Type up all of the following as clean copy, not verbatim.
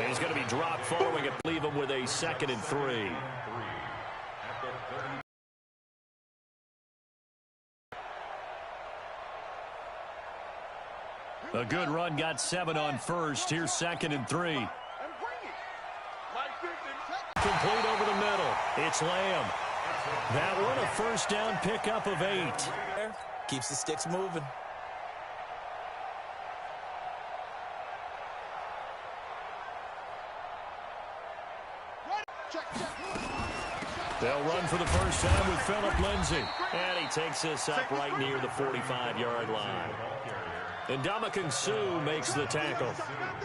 He's going to be dropped following it. Leave him with a 2nd and 3. A good run, got 7 on first. Here's 2nd and 3. Complete over the middle. It's Lamb. That one a first down pickup of 8. Keeps the sticks moving. They'll run for the first time with Phillip Lindsay. And he takes this up right near the 45-yard line. And Ndamukong Suh makes the tackle.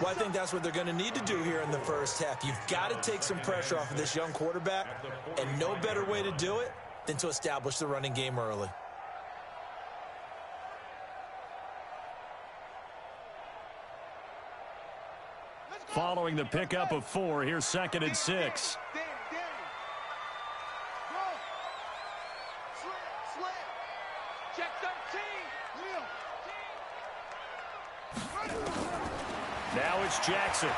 Well, I think that's what they're going to need to do here in the first half. You've got to take some pressure off of this young quarterback, and no better way to do it than to establish the running game early. Following the pickup of 4, here's 2nd and 6. Now it's Jackson.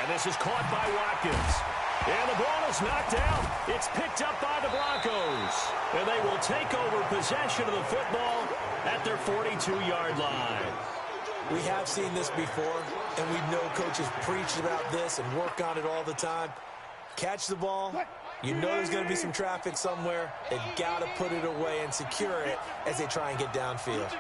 And this is caught by Watkins. And the ball is knocked out. It's picked up by the Broncos. And they will take over possession of the football at their 42-yard line. We have seen this before, and we know coaches preach about this and work on it all the time. Catch the ball. You know there's going to be some traffic somewhere. They've got to put it away and secure it as they try and get downfield.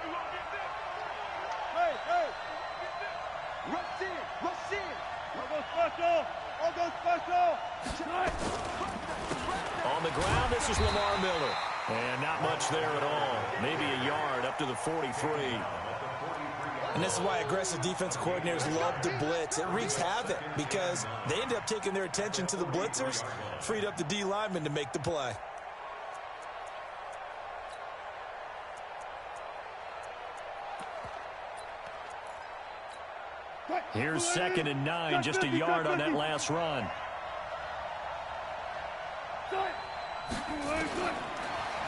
On the ground, this is Lamar Miller. And not much there at all. Maybe a yard up to the 43. And this is why aggressive defensive coordinators love to blitz. It wreaks havoc because they end up taking their attention to the blitzers, freed up the D lineman to make the play. Here's 2nd and 9, just a yard on that last run.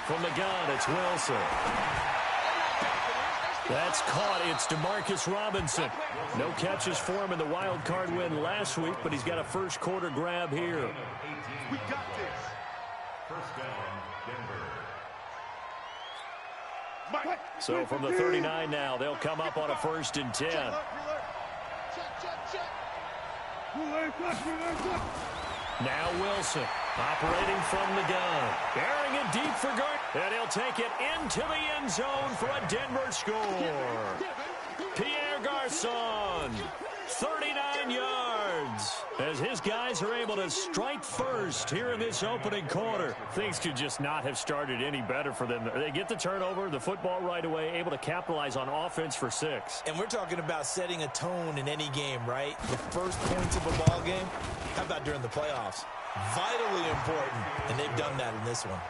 From the gun, it's Wilson. That's caught. It's DeMarcus Robinson. No catches for him in the wild card win last week, but he's got a first quarter grab here. We got this. First down, Denver. So from the 39 now, they'll come up on a 1st and 10. Now Wilson operating from the gun. Airing it deep for Gardner. And he'll take it into the end zone for a Denver score. Pierre Garçon, 39 yards. As his guys are able to strike first here in this opening quarter. Things could just not have started any better for them. They get the turnover, the football right away, able to capitalize on offense for 6. And we're talking about setting a tone in any game, right? The first points of a ball game. How about during the playoffs? Vitally important, and they've done that in this one.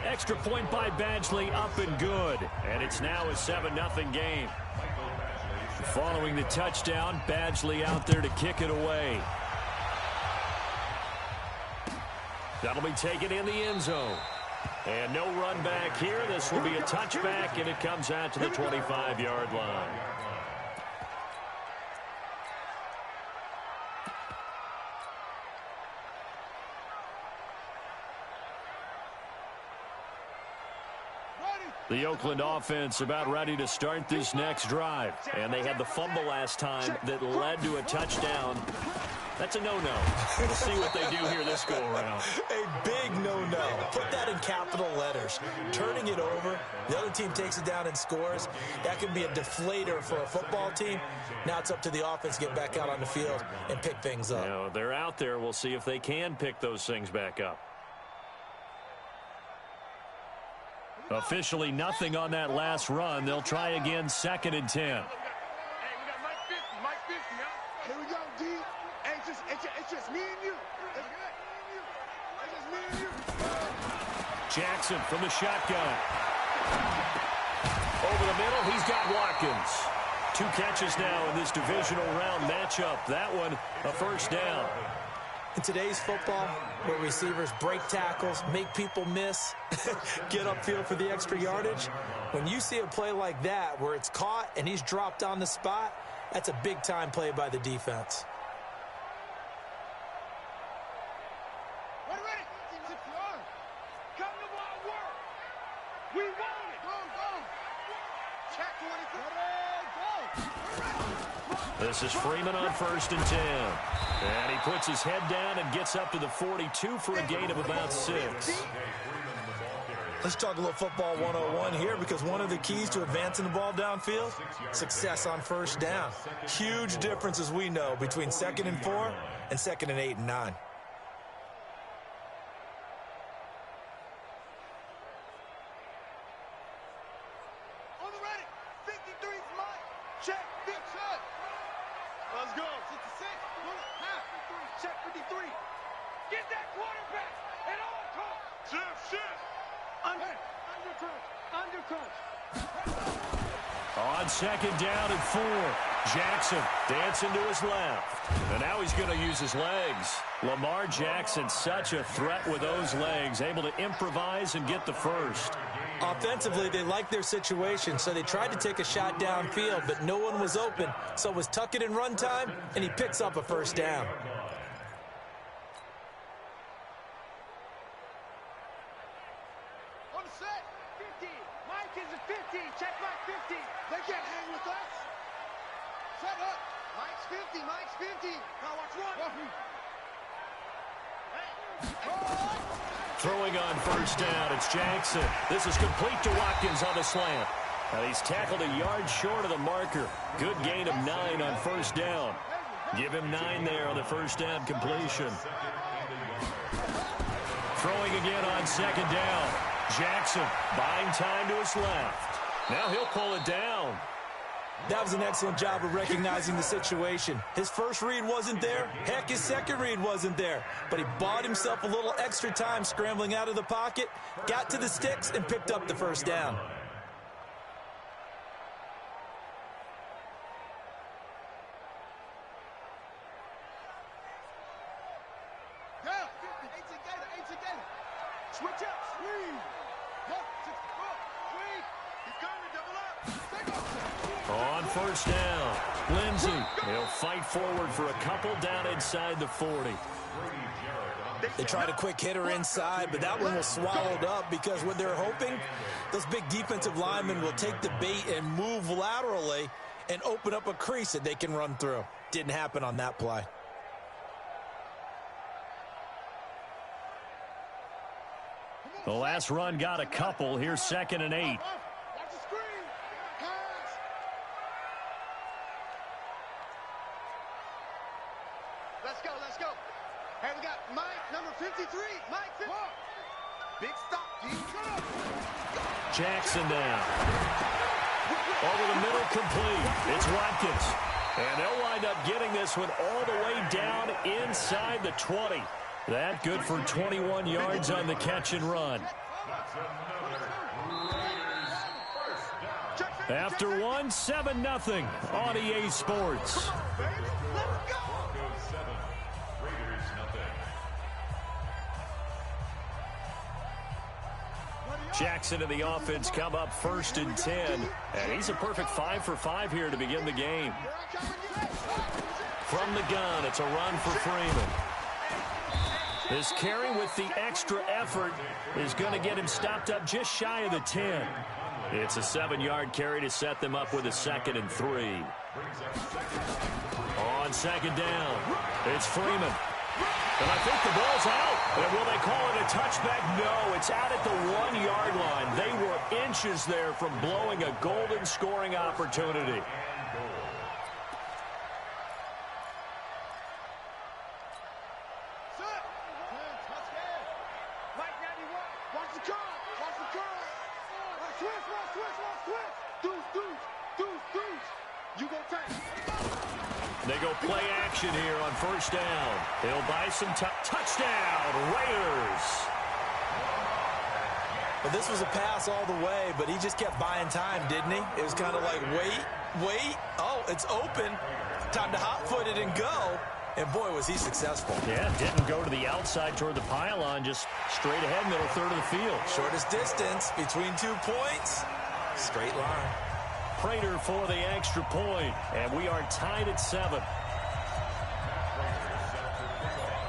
Extra point by Badgley, up and good. And it's now a 7-0 game. Following the touchdown, Badgley out there to kick it away. That'll be taken in the end zone. And no run back here. This will be a touchback, and it comes out to the 25-yard line. The Oakland offense about ready to start this next drive. And they had the fumble last time that led to a touchdown. That's a no-no. We'll see what they do here this go-around. A big no-no. Put that in capital letters. Turning it over, the other team takes it down and scores. That can be a deflator for a football team. Now it's up to the offense to get back out on the field and pick things up. You know, they're out there. We'll see if they can pick those things back up. Officially nothing on that last run. They'll try again, 2nd and 10. Hey, we got Mike 50 now. Here we go, D. Hey, it's just me and you. It's just me and you. Jackson from the shotgun. Over the middle, he's got Watkins. 2 catches now in this divisional round matchup. That one, a first down. In today's football, where receivers break tackles, make people miss, get upfield for the extra yardage, when you see a play like that where it's caught and he's dropped on the spot, That's a big-time play by the defense. This is Freeman on 1st and 10. And he puts his head down and gets up to the 42 for a gain of about 6. Let's talk a little football 101 here, because one of the keys to advancing the ball downfield, success on 1st down. Huge difference, as we know, between 2nd and 4 and 2nd and 8 and 9. On the ready, 53's Mike. Check, big shot. Let's go. 66, half. Check 53. Get that quarterback at all costs. Shift. Undercut. On 2nd down and 4. Jackson dancing to his left. And now he's going to use his legs. Lamar Jackson, such a threat with those legs, able to improvise and get the first. Offensively, they liked their situation, so they tried to take a shot downfield, but no one was open, so it was tuck it in run time, and he picks up a 1st down. On the set, 50. Mike is at 50. Check Mike 50. They can't hang with us. Set up. Mike's 50. Now watch one. Throwing on 1st down, it's Jackson. This is complete to Watkins on the slant. And he's tackled a yard short of the marker. Good gain of 9 on 1st down. Give him 9 there on the 1st down completion. Throwing again on 2nd down. Jackson buying time to his left. Now he'll pull it down. That was an excellent job of recognizing the situation. His first read wasn't there. Heck, his second read wasn't there. But he bought himself a little extra time scrambling out of the pocket, got to the sticks, and picked up the 1st down. Switch up, swing. He's coming, double up. On 1st down, Lindsey. He'll fight forward for a couple down inside the 40. They tried a quick hitter inside, but that one was swallowed up because what they're hoping, those big defensive linemen will take the bait and move laterally and open up a crease that they can run through. Didn't happen on that play. The last run got a couple. Here's 2nd and 8. Watch the screen. Pass. Let's go. Hey, we got Mike, number 53. Mike, 50. Big stop, G. Jackson down. Over the middle, complete. It's Watkins. And they'll wind up getting this one all the way down inside the 20. That good for 21 yards on the catch and run. After one, 7-0 on EA Sports. Jackson and the offense come up 1st and 10. And he's a perfect 5 for 5 here to begin the game. From the gun, it's a run for Freeman. This carry with the extra effort is going to get him stopped up just shy of the 10. It's a 7-yard carry to set them up with a 2nd and 3. On 2nd down, it's Freeman. And I think the ball's out. And will they call it a touchback? No, it's out at the 1-yard line. They were inches there from blowing a golden scoring opportunity. They go play action here on 1st down. They'll buy some touchdown, Raiders. Well, this was a pass all the way, but he just kept buying time, didn't he? It was kind of like, wait. Oh, it's open. Time to hot-foot it and go. And, boy, was he successful. Yeah, didn't go to the outside toward the pylon, just straight ahead, middle third of the field. Shortest distance between 2 points, straight line. Prater for the extra point, and we are tied at 7.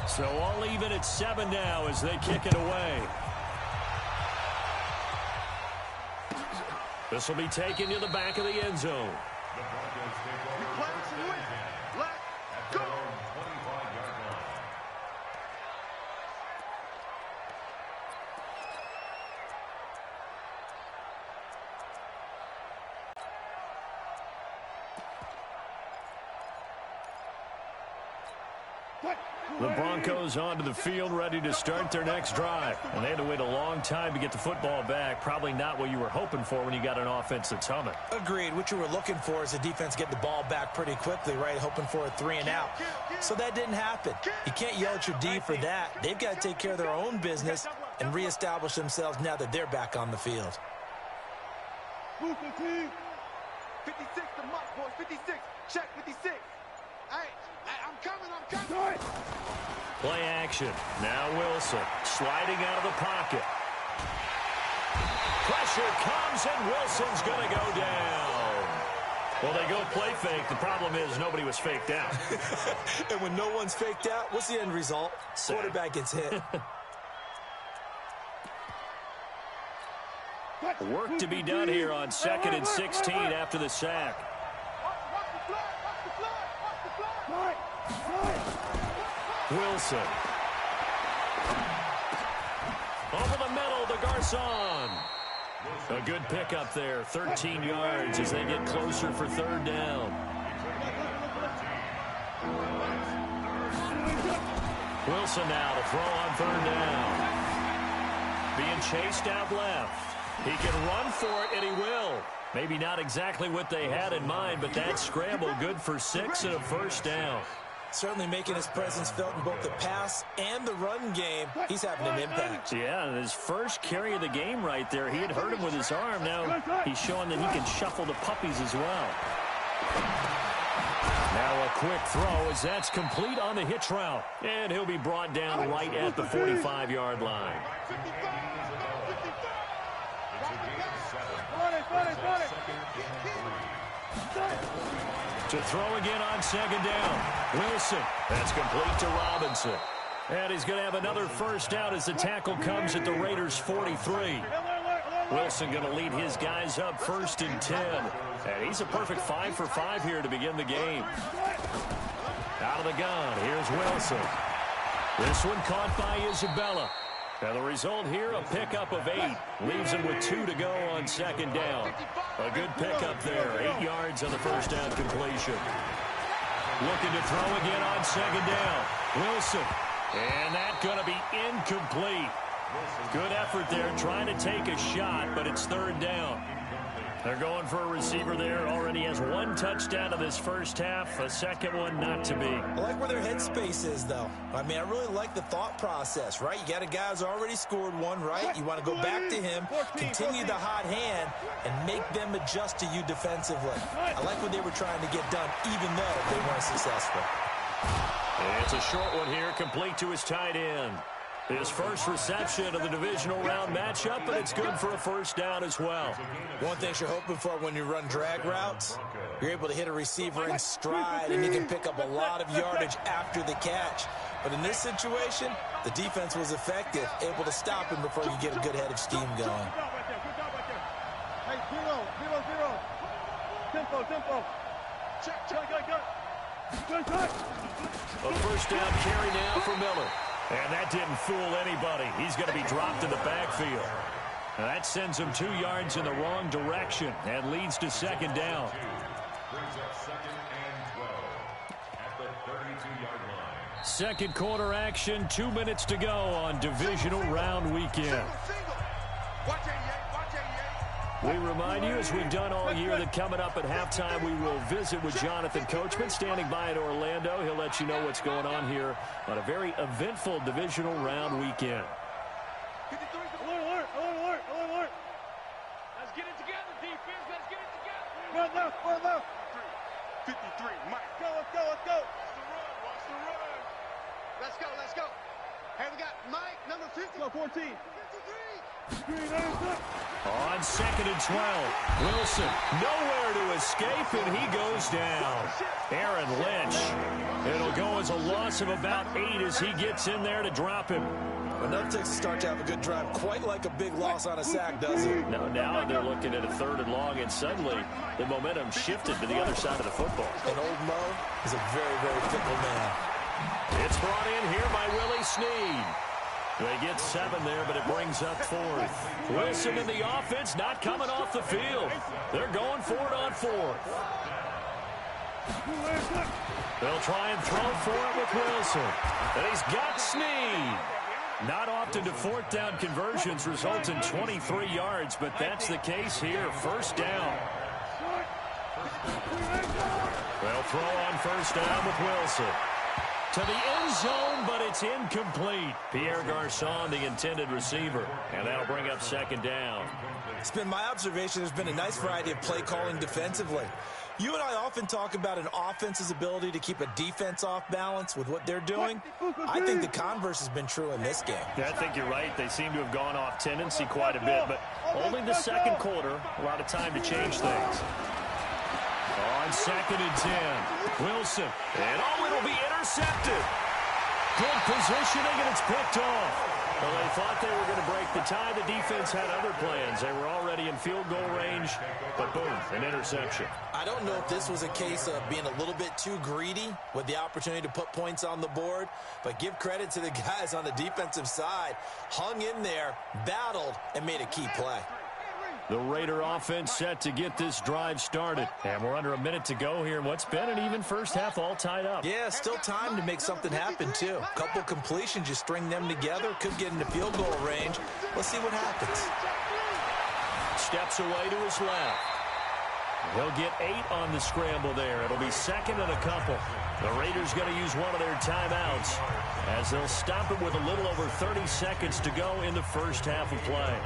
So all even at 7 now as they kick it away. This will be taken to the back of the end zone. Let's go. The Broncos onto the field, ready to start their next drive. And they had to wait a long time to get the football back. Probably not what you were hoping for when you got an offense that's humming. Agreed. What you were looking for is the defense get the ball back pretty quickly, right? Hoping for a 3 and out. So that didn't happen. You can't yell at your D for that. They've got to take care of their own business and reestablish themselves now that they're back on the field. 56 to Muck, boys. 56. Check 56. Hey, I'm coming. Play action. Now Wilson sliding out of the pocket. Pressure comes, and Wilson's going to go down. Well, they go play fake. The problem is nobody was faked out. And when no one's faked out, what's the end result? Quarterback gets hit. Work to be done here on 2nd and 16 after the sack. Wilson. Over the middle to Garcon. A good pickup there, 13 yards as they get closer for 3rd down. Wilson now to throw on 3rd down. Being chased out left. He can run for it, and he will. Maybe not exactly what they had in mind, but that scramble good for 6 and a 1st down. Certainly making his presence felt in both the pass and the run game. He's having an impact. Yeah, and his first carry of the game right there, he had hurt him with his arm. Now he's showing that he can shuffle the puppies as well. Now a quick throw as that's complete on the hitch route. And he'll be brought down right at the 45-yard line. To throw again on 2nd down. Wilson. That's complete to Robinson. And he's going to have another 1st down as the tackle comes at the Raiders' 43. Wilson going to lead his guys up 1st and 10. And he's a perfect 5 for 5 here to begin the game. Out of the gun. Here's Wilson. This one caught by Isabella. Now the result here, a pickup of 8. Leaves him with 2 to go on 2nd down. A good pickup there. 8 yards on the 1st down completion. Looking to throw again on 2nd down. Wilson. And that's going to be incomplete. Good effort there trying to take a shot, but it's 3rd down. They're going for a receiver there. Already has 1 touchdown in this first half. A second one not to be. I like where their headspace is, though. I mean, I really like the thought process, right? You got a guy who's already scored 1, right? You want to go back to him, continue the hot hand, and make them adjust to you defensively. I like what they were trying to get done, even though they weren't successful. And it's a short one here, complete to his tight end. His first reception of the divisional round matchup, but it's good for a 1st down as well. One thing you're hoping for when you run drag routes, you're able to hit a receiver in stride, and you can pick up a lot of yardage after the catch. But in this situation, the defense was effective, able to stop him before you get a good head of steam going. Hey, 0. Tempo. Check. A 1st down carry now for Miller. And that didn't fool anybody. He's going to be dropped in the backfield. And that sends him 2 yards in the wrong direction and leads to 2nd down. Brings up 2nd and 12 at the 32-yard line. Second quarter action, 2 minutes to go on divisional round weekend. Watch 88. We remind you, as we've done all year, that coming up at halftime, we will visit with Jonathan Coachman, standing by in Orlando. He'll let you know what's going on here on a very eventful divisional round weekend. Alert. Let's get it together, defense. Let's get it together. Run left. 53, Mike. Let's go. Watch the run. Let's go. Hey, we got Mike, number 50. 14. 53. On 2nd and 12. Wilson nowhere to escape, and he goes down. Aaron Lynch. It'll go as a loss of about 8 as he gets in there to drop him. Enough to start to have a good drive, quite like a big loss on a sack, does it? Now they're looking at a 3rd and long, and suddenly the momentum shifted to the other side of the football. And old Mo is a very, very fickle man. It's brought in here by Willie Snead. They get 7 there, but it brings up 4th. Wilson in the offense, not coming off the field. They're going for it on 4th. They'll try and throw for it with Wilson. And he's got Snead. Not often do 4th down conversions result in 23 yards, but that's the case here. 1st down. They'll throw on 1st down with Wilson. To the end zone, but it's incomplete. Pierre Garçon, the intended receiver. And that'll bring up 2nd down. It's been my observation there's been a nice variety of play calling defensively. You and I often talk about an offense's ability to keep a defense off balance with what they're doing. I think the converse has been true in this game. Yeah, I think you're right. They seem to have gone off tendency quite a bit, but only the 2nd quarter, a lot of time to change things. On 2nd and 10, Wilson, and it'll be intercepted. Good positioning, and it's picked off. Well, they thought they were going to break the tie. The defense had other plans. They were already in field goal range, but boom, an interception. I don't know if this was a case of being a little bit too greedy with the opportunity to put points on the board, but give credit to the guys on the defensive side. Hung in there, battled, and made a key play. The Raider offense set to get this drive started. And we're under a minute to go here in what's been an even first half, all tied up. Yeah, still time to make something happen, too. A couple completions, you string them together, could get into field goal range. Let's see what happens. Steps away to his left. He'll get 8 on the scramble there. It'll be 2nd and a couple. The Raiders going to use one of their timeouts as they'll stop it with a little over 30 seconds to go in the first half of play.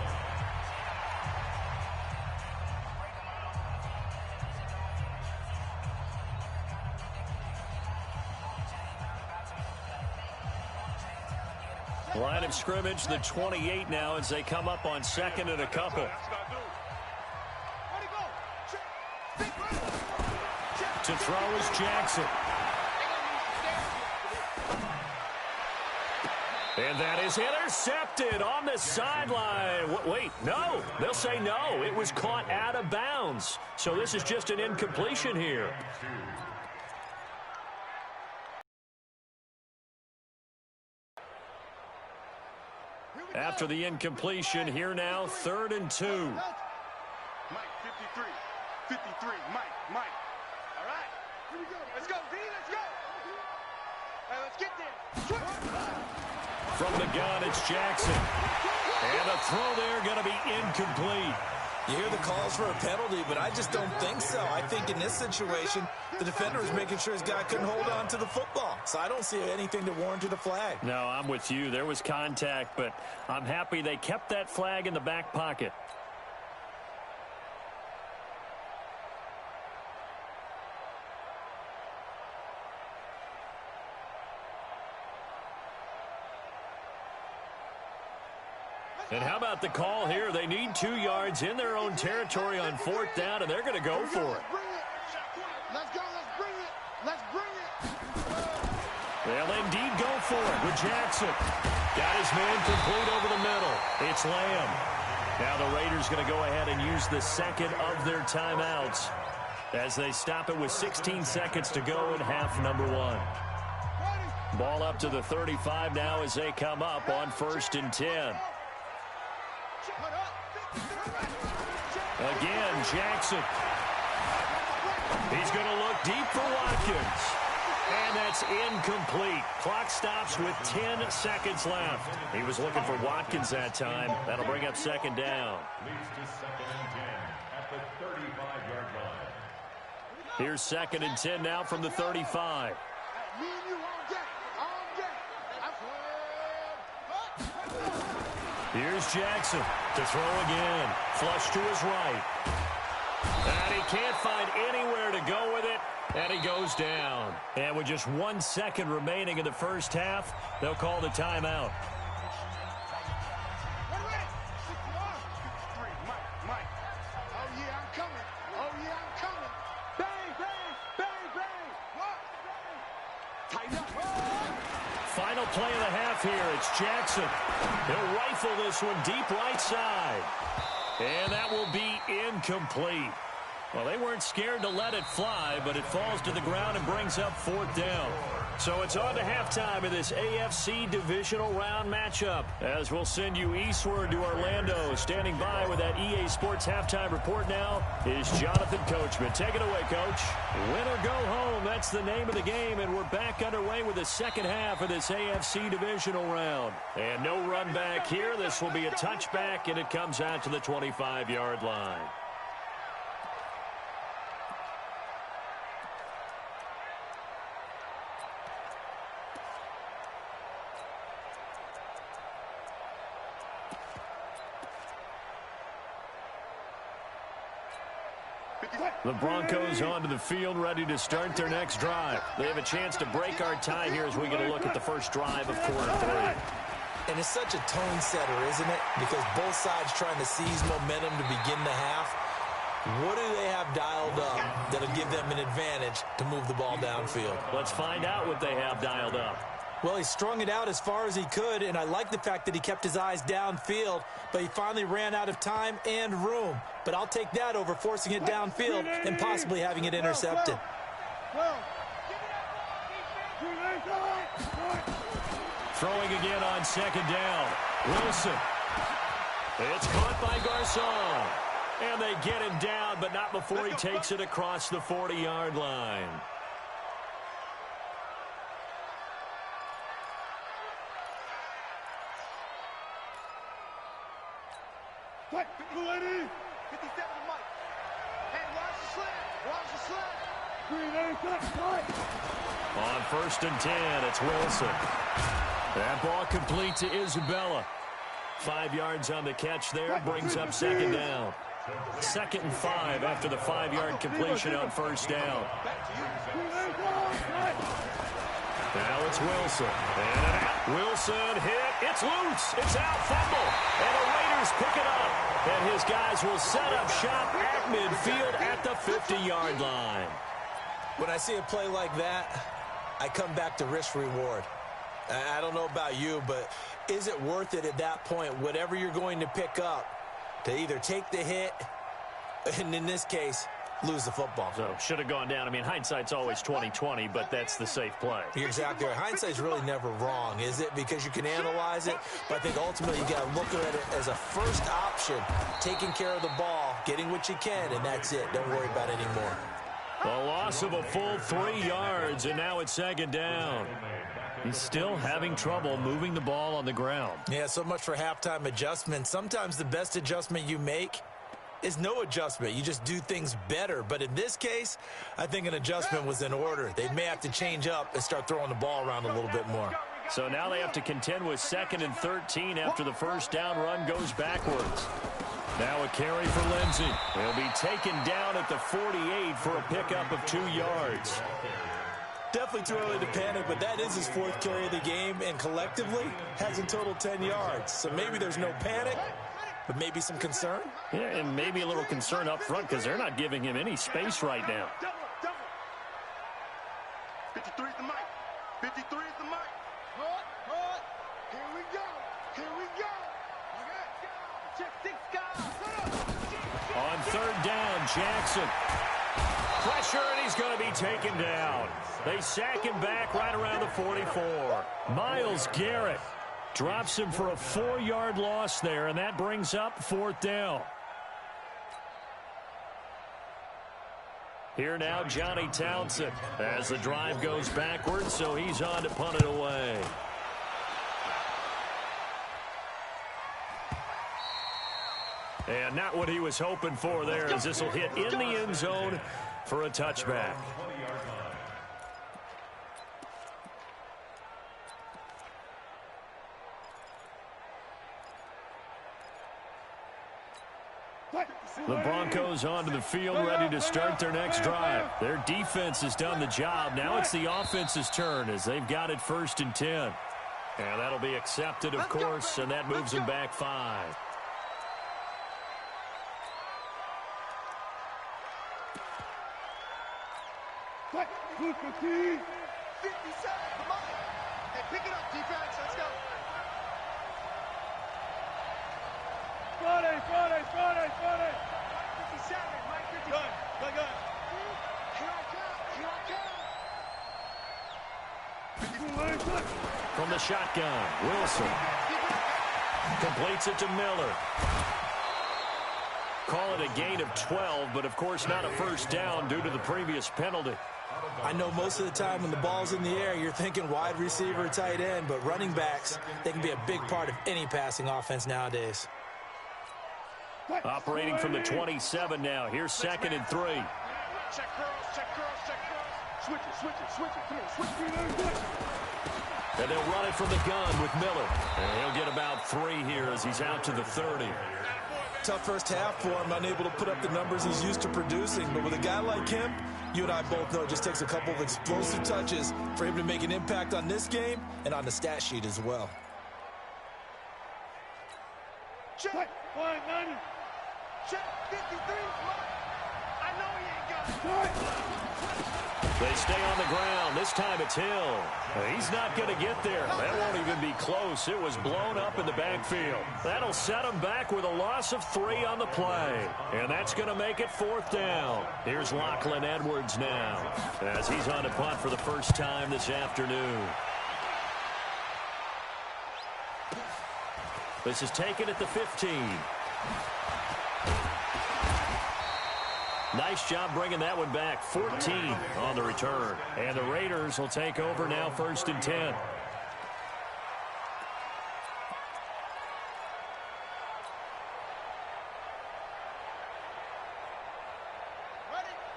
Line of scrimmage, the 28 now as they come up on 2nd and a couple. To throw is Jackson. And that is intercepted on the sideline. Wait, no. They'll say no. It was caught out of bounds. So this is just an incompletion here. After the incompletion, here now, 3rd and 2. Mike, 53. 53. Mike. All right. Here we go. Let's go, D. Let's go. All right, let's get there. From the gun, it's Jackson. And a throw there going to be incomplete. You hear the calls for a penalty, but I just don't think so. I think in this situation, the defender was making sure his guy couldn't hold on to the football. So I don't see anything that warranted a flag. No, I'm with you. There was contact, but I'm happy they kept that flag in the back pocket. And how about the call here? They need 2 yards in their own territory on 4th down, and they're going to go for it. Let's go. Let's bring it. Let's bring it. They'll indeed go for it with Jackson. Got his man complete over the middle. It's Lamb. Now the Raiders going to go ahead and use the 2nd of their timeouts as they stop it with 16 seconds to go in half number 1. Ball up to the 35 now as they come up on 1st and 10. Again, Jackson. He's going to look deep for Watkins. And that's incomplete. Clock stops with 10 seconds left. He was looking for Watkins that time. That'll bring up 2nd down. Leads to 2nd and 10 at the 35-yard line. Here's 2nd and 10 now from the 35. Me and you all day. Here's Jackson to throw again. Flush to his right. And he can't find anywhere to go with it. And he goes down. And with just 1 second remaining in the first half, they'll call the timeout. Final play of the half here. It's Jackson. He'll rifle this one deep right side. And that will be incomplete. Well, they weren't scared to let it fly, but it falls to the ground and brings up 4th down. So it's on to halftime of this AFC divisional round matchup, as we'll send you eastward to Orlando. Standing by with that EA Sports halftime report now is Jonathan Coachman. Take it away, Coach. Win or go home, that's the name of the game, and we're back underway with the second half of this AFC divisional round. And no run back here. This will be a touchback, and it comes out to the 25-yard line. The Broncos onto the field, ready to start their next drive. They have a chance to break our tie here as we get a look at the first drive of quarter 3. And it's such a tone setter, isn't it? Because both sides trying to seize momentum to begin the half. What do they have dialed up that'll give them an advantage to move the ball downfield? Let's find out what they have dialed up. Well, he strung it out as far as he could, and I like the fact that he kept his eyes downfield, but he finally ran out of time and room. But I'll take that over forcing it downfield and possibly having it intercepted. Throwing again on 2nd down. Wilson. It's caught by Garcon. And they get him down, but not before he takes it across the 40-yard line. What? 57 Mike. Hey, watch the slant. Watch the slant. On 1st and 10, it's Wilson. That ball complete to Isabella. 5 yards on the catch there, brings up 2nd down. 2nd and 5 after the 5-yard completion on 1st down. Now it's Wilson. And Wilson hit. It's loose. It's out. Fumble. And the Raiders pick it up. And his guys will set up shop at midfield at the 50-yard line. When I see a play like that, I come back to risk reward. I don't know about you, but is it worth it at that point, whatever you're going to pick up, to either take the hit, and in this case, lose the football? So should have gone down. I mean, hindsight's always 20/20, but that's the safe play. You're exactly right. Hindsight's really never wrong, is it? Because you can analyze it, but I think ultimately you got to look at it as a first option, taking care of the ball, getting what you can, and that's it. Don't worry about it anymore. A loss of a full 3 yards, and now it's 2nd down. He's still having trouble moving the ball on the ground. Yeah, so much for halftime adjustment. Sometimes the best adjustment you make is no adjustment. You just do things better. But in this case, I think an adjustment was in order. They may have to change up and start throwing the ball around a little bit more. So now they have to contend with 2nd and 13 after the first down run goes backwards. Now a carry for Lindsey. He'll be taken down at the 48 for a pickup of 2 yards. Definitely too early to panic, but that is his 4th carry of the game, and collectively has in total 10 yards. So maybe there's no panic, but maybe some concern. Yeah, and maybe a little concern up front because they're not giving him any space right now. 53 is the mic. 53 is the mic. Hold. Here we go. Here we go. Check 6 guys. On 3rd down, Jackson. Pressure, and he's going to be taken down. They sack him back right around the 44. Myles Garrett drops him for a 4-yard loss there, and that brings up 4th down. Here now, Johnny Townsend as the drive goes backwards, so he's on to punt it away. And not what he was hoping for there, as this will hit in the end zone for a touchback. The Broncos onto the field, ready to start their next drive. Their defense has done the job. Now it's the offense's turn as they've got it 1st and 10. And that'll be accepted, of course, and that moves them back 5. What? 57, come on. Hey, pick it up, defense. Let's go. Friday. 57, Mike 57. Good. Here I come. From the shotgun, Wilson completes it to Miller. Call it a gain of 12, but of course not a first down due to the previous penalty. I know most of the time when the ball's in the air, you're thinking wide receiver, tight end, but running backs, they can be a big part of any passing offense nowadays. Operating from the 27 now. Here's 2nd and 3. Check curls. Switch it. Come on, switch it. And they'll run it from the gun with Miller. And he'll get about 3 here as he's out to the 30. Tough first half for him, unable to put up the numbers he's used to producing. But with a guy like him, you and I both know it just takes a couple of explosive touches for him to make an impact on this game and on the stat sheet as well. Check. 190. Check 53. I know he ain't got it. They stay on the ground. This time it's Hill. He's not going to get there. That won't even be close. It was blown up in the backfield. That'll set him back with a loss of 3 on the play. And that's going to make it 4th down. Here's Lachlan Edwards now as he's on to punt for the first time this afternoon. This is taken at the 15. Nice job bringing that one back. 14 on the return. And the Raiders will take over now 1st and 10.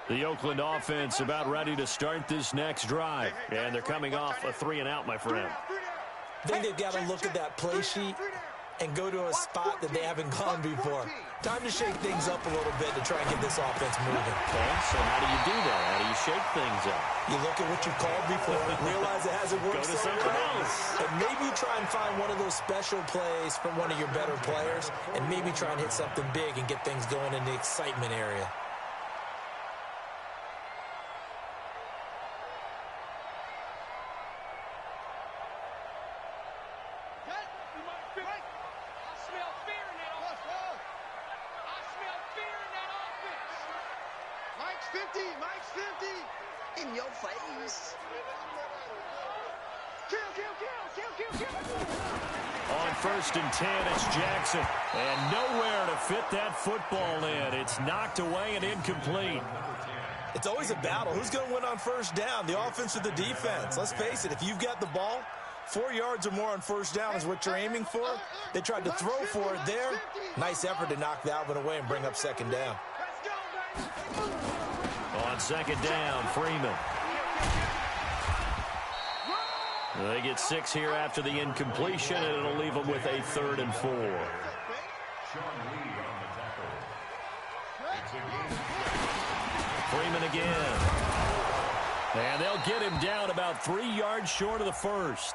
The Oakland offense about ready to start this next drive. And they're coming off a 3-and-out, my friend. I think they've got to look at that play sheet and go to a spot that they haven't gone before. Time to shake things up a little bit to try and get this offense moving. Okay, so how do you do that? How do you shake things up? You look at what you called before, realize it hasn't worked. Go to something else. And maybe try and find one of those special plays from one of your better players, and maybe try and hit something big and get things going in the excitement area. Mike's 50 in your face. Kill. On 1st and 10, it's Jackson. And nowhere to fit that football in. It's knocked away and incomplete. It's always a battle. Who's going to win on 1st down, the offense or the defense? Let's face it, if you've got the ball, 4 yards or more on 1st down is what you're aiming for. They tried to throw for it there. Nice effort to knock that one away and bring up 2nd down. On 2nd down, Freeman. They get 6 here after the incompletion, and it'll leave them with a 3rd and 4. Freeman again. And they'll get him down about 3 yards short of the 1st.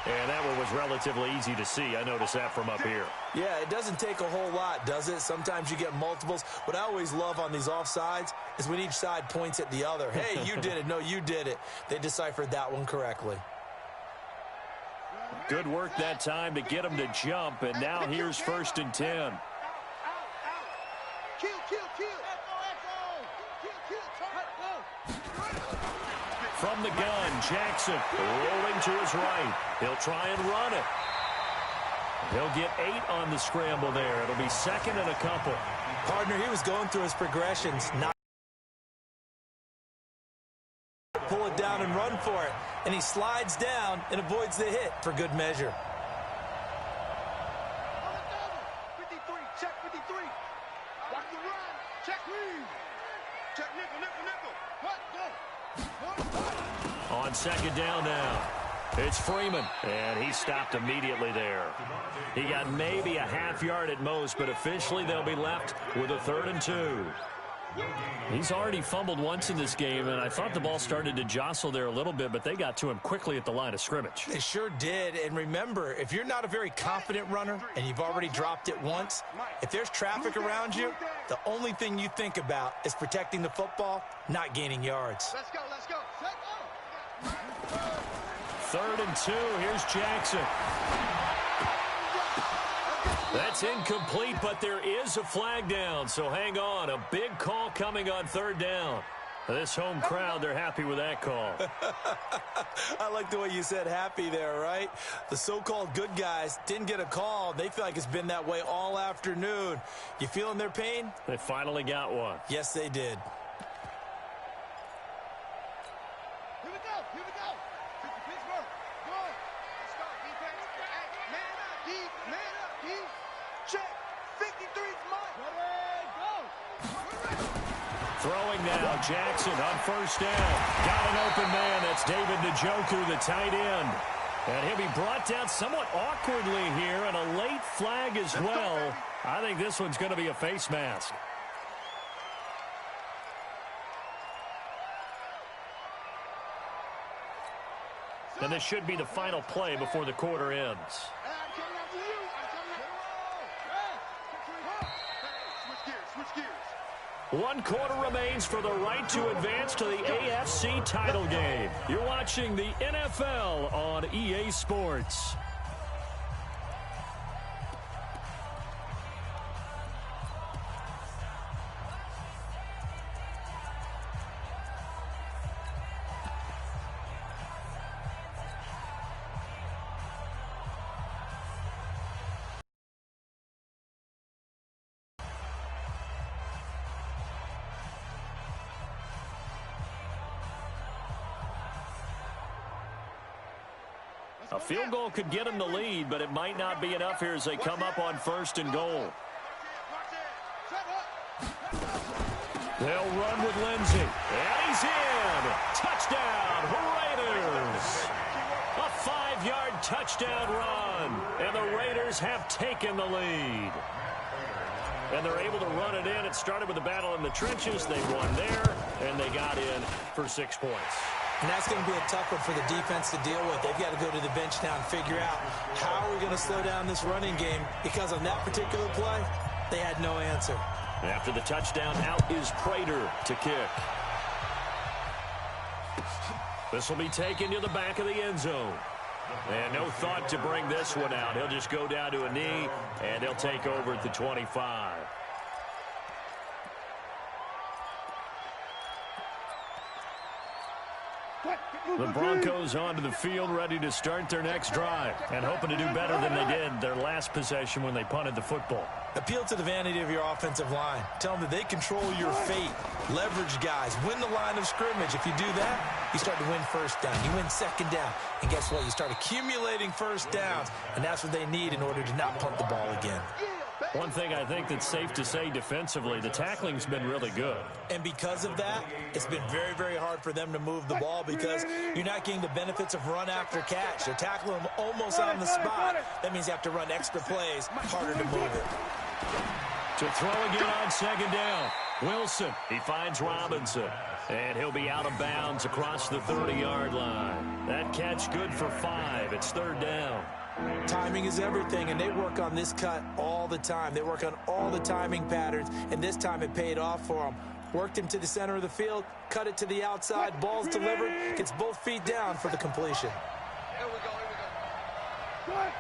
And that one was relatively easy to see. I noticed that from up here. Yeah, it doesn't take a whole lot, does it? Sometimes you get multiples. What I always love on these offsides is when each side points at the other. Hey, you did it. No, you did it. They deciphered that one correctly. Good work that time to get them to jump. And now here's 1st and 10. Kill. From the gun, Jackson rolling to his right. He'll try and run it. He'll get 8 on the scramble there. It'll be 2nd and a couple. Partner, he was going through his progressions. Not pull it down and run for it. And he slides down and avoids the hit for good measure. 53, check 53. Watch the run. Check lead. Check nickel. What? Go. On 2nd down now. It's Freeman, and he stopped immediately there. He got maybe a half yard at most, but officially they'll be left with a 3rd and 2. He's already fumbled once in this game, and I thought the ball started to jostle there a little bit, but they got to him quickly at the line of scrimmage. They sure did. And remember, if you're not a very confident runner and you've already dropped it once, if there's traffic around you, the only thing you think about is protecting the football, not gaining yards. Let's go, let's go. Set go. 3rd and 2. Here's Jackson. That's incomplete, but there is a flag down, so hang on. A big call coming on 3rd down. This home crowd, they're happy with that call. I like the way you said happy there, right? The so-called good guys didn't get a call. They feel like it's been that way all afternoon. You feeling their pain? They finally got one. Yes, they did. Here we go, here we go. Pittsburgh, go. Let's go, defense. Hey, man up, deep, man up, deep. Check. 53's mine. Ready, go. Throwing now, Jackson on 1st down. Got an open man. That's David Njoku, the tight end. And he'll be brought down somewhat awkwardly here, and a late flag as well. I think this one's going to be a face mask. And this should be the final play before the quarter ends. I'm coming after you. I'm coming after you. Switch gears, switch gears. 1 quarter remains for the right to advance to the AFC title game. You're watching the NFL on EA Sports. A field goal could get them the lead, but it might not be enough here as they come up on 1st and goal. They'll run with Lindsey. And he's in. Touchdown, Raiders. A 5-yard touchdown run. And the Raiders have taken the lead. And they're able to run it in. It started with a battle in the trenches. They won there, and they got in for 6 points. And that's going to be a tough one for the defense to deal with. They've got to go to the bench now and figure out how are we going to slow down this running game, because on that particular play, they had no answer. After the touchdown, out is Prater to kick. This will be taken to the back of the end zone. And no thought to bring this one out. He'll just go down to a knee, and they'll take over at the 25. The Broncos onto the field, ready to start their next drive, and hoping to do better than they did their last possession when they punted the football. Appeal to the vanity of your offensive line. Tell them that they control your fate. Leverage guys. Win the line of scrimmage. If you do that, you start to win 1st down. You win 2nd down. And guess what? You start accumulating 1st downs, and that's what they need in order to not punt the ball again. One thing I think that's safe to say defensively, the tackling's been really good. And because of that, it's been very, very hard for them to move the ball because you're not getting the benefits of run after catch. They're tackling them almost on the spot. That means you have to run extra plays, harder to move it. To throw again on 2nd down. Wilson, he finds Robinson. And he'll be out of bounds across the 30-yard line. That catch good for 5. It's 3rd down. Timing is everything, and they work on this cut all the time. They work on all the timing patterns, and this time it paid off for them. Worked him to the center of the field, cut it to the outside, ball's delivered, gets both feet down for the completion. Here we go, here we go.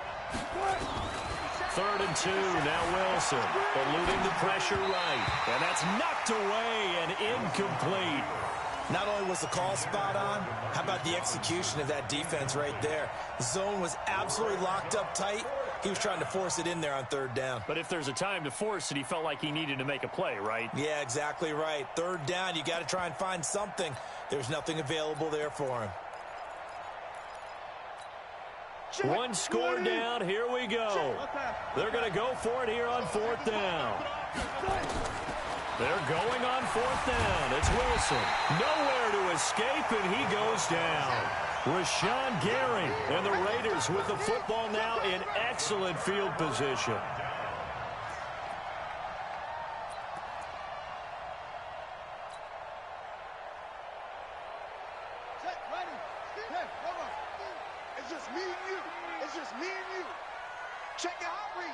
3rd and 2, now Wilson, eluding the pressure right. And that's knocked away and incomplete. Not only was the call spot on, how about the execution of that defense right there? The zone was absolutely locked up tight. He was trying to force it in there on 3rd down. But if there's a time to force it, he felt like he needed to make a play, right? Yeah, exactly right. 3rd down, you got to try and find something. There's nothing available there for him. One score down, here we go. They're going to go for it here on 4th down. They're going on 4th down. It's Wilson. Nowhere to escape, and he goes down. Rashawn Gary and the Raiders with the football now in excellent field position. Check, ready. Hey, come on. It's just me and you. It's just me and you. Check your hot read.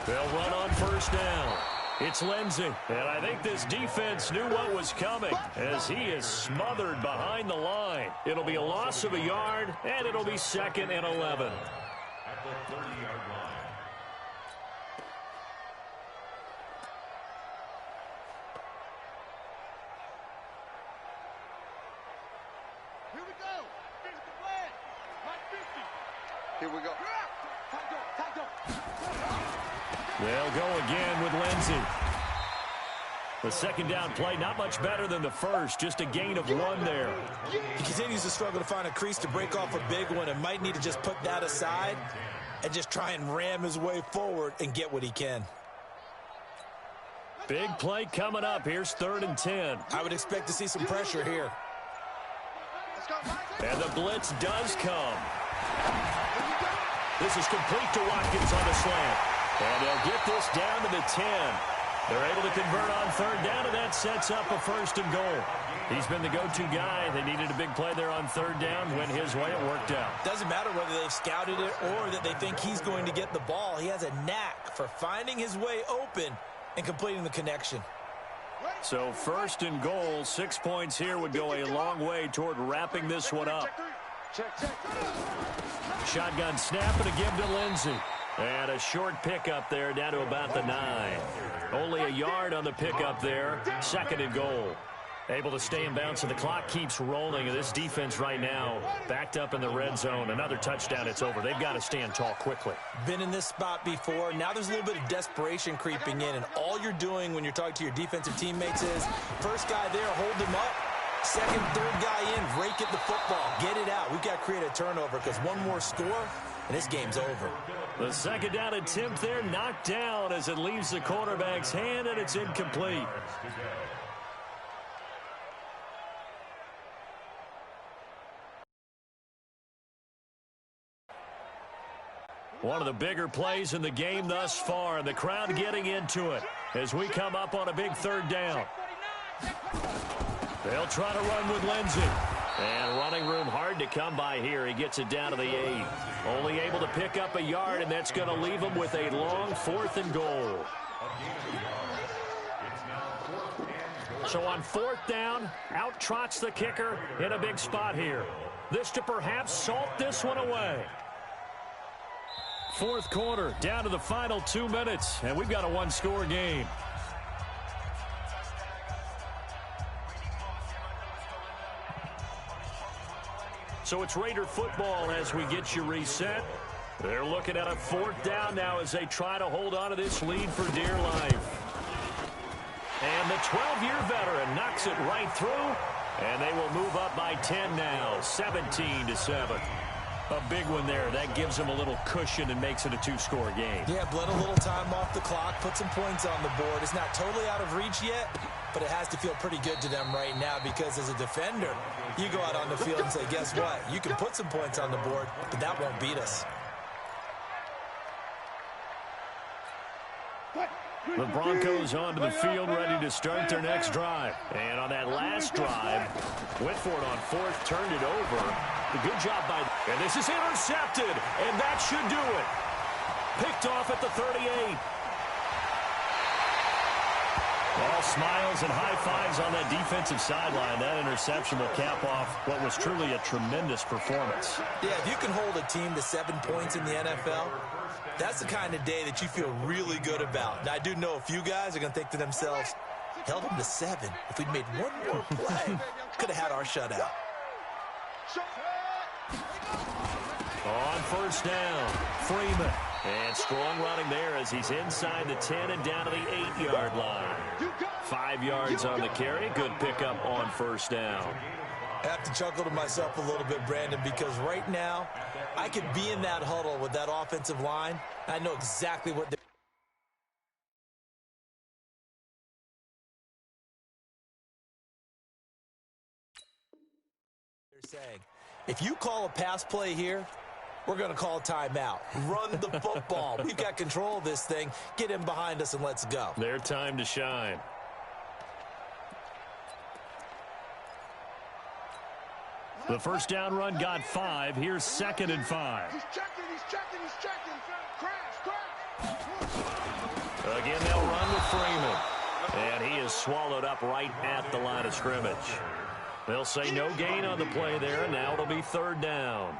They'll run on first down. It's Lindsey, and I think this defense knew what was coming as he is smothered behind the line. It'll be a loss of a yard, and it'll be 2nd and 11. At the 30-yard line. Here we go. Finish the plan. Hot 50. Here we go. They'll go again with Lindsey. The second down play, not much better than the first, just a gain of 1 there. He continues to struggle to find a crease to break off a big one and might need to just put that aside and just try and ram his way forward and get what he can. Big play coming up. Here's 3rd and 10. I would expect to see some pressure here. And the blitz does come. This is complete to Watkins on the slant. And they'll get this down to the 10. They're able to convert on 3rd down, and that sets up a 1st and goal. He's been the go-to guy. They needed a big play there on 3rd down. Went his way. It worked out. Doesn't matter whether they've scouted it or that they think he's going to get the ball. He has a knack for finding his way open and completing the connection. So 1st and goal, 6 points here would go a long way toward wrapping this one up. Shotgun snap and a give to Lindsey. And a short pickup there down to about the 9. Only a yard on the pickup there. 2nd and goal. Able to stay in bounds, and the clock keeps rolling. And this defense right now backed up in the red zone. Another touchdown, it's over. They've got to stand tall quickly. Been in this spot before. Now there's a little bit of desperation creeping in. And all you're doing when you're talking to your defensive teammates is, first guy there, hold him up. 2nd, 3rd guy in, rake at the football. Get it out. We've got to create a turnover because one more score, and this game's over. The 2nd down attempt there knocked down as it leaves the quarterback's hand, and it's incomplete. One of the bigger plays in the game thus far, and the crowd getting into it as we come up on a big 3rd down. They'll try to run with Lindsey. And running room hard to come by here. He gets it down to the 8. Only able to pick up a yard, and that's going to leave him with a long 4th and goal. So on 4th down, out trots the kicker in a big spot here. This to perhaps salt this one away. 4th quarter, down to the final 2 minutes, and we've got a 1-score game. So it's Raider football as we get you reset. They're looking at a 4th down now as they try to hold on to this lead for dear life. And the 12-year veteran knocks it right through, and they will move up by 10 now, 17-7. A big one there. That gives them a little cushion and makes it a 2-score game. Yeah, bled a little time off the clock, put some points on the board. It's not totally out of reach yet, but it has to feel pretty good to them right now because as a defender, you go out on the field and say, guess what? You can put some points on the board, but that won't beat us. The Broncos onto the field, ready to start their next drive. And on that last drive, went for it on 4th, turned it over. A good job by... And this is intercepted, and that should do it. Picked off at the 38. All smiles and high fives on that defensive sideline. That interception will cap off what was truly a tremendous performance. Yeah, if you can hold a team to 7 points in the NFL, that's the kind of day that you feel really good about. Now, I do know a few guys are going to think to themselves, held them to 7. If we'd made one more play, could have had our shutout. On 1st down, Freeman. And strong running there as he's inside the 10 and down to the 8-yard line. 5 yards on the carry. Good pickup on 1st down. I have to chuckle to myself a little bit, Brandon, because right now I could be in that huddle with that offensive line. I know exactly what they're saying, if you call a pass play here, we're going to call a timeout. Run the football. We've got control of this thing. Get him behind us and let's go. Their time to shine. The first down run got 5. Here's 2nd and 5. He's checking. Crash. Again, they'll run with Freeman. And he is swallowed up right at the line of scrimmage. They'll say no gain on the play there, and now it'll be 3rd down.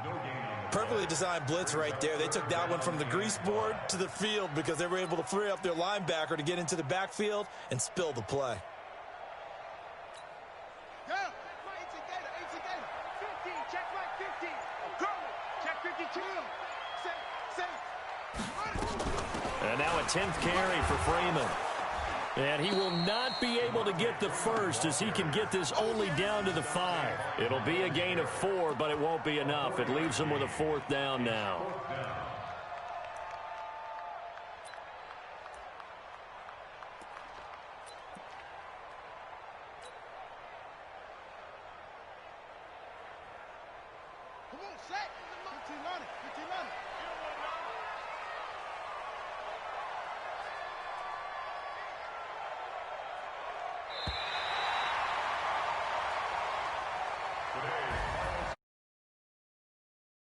Perfectly designed blitz right there. They took that one from the grease board to the field because they were able to free up their linebacker to get into the backfield and spill the play. Go. 18 Gator. 15. Check right 15. Curly. Check 52. Safe. And now a 10th carry for Freeman. And he will not be able to get the first as he can get this only down to the 5. It'll be a gain of 4, but it won't be enough. It leaves him with a 4th down now.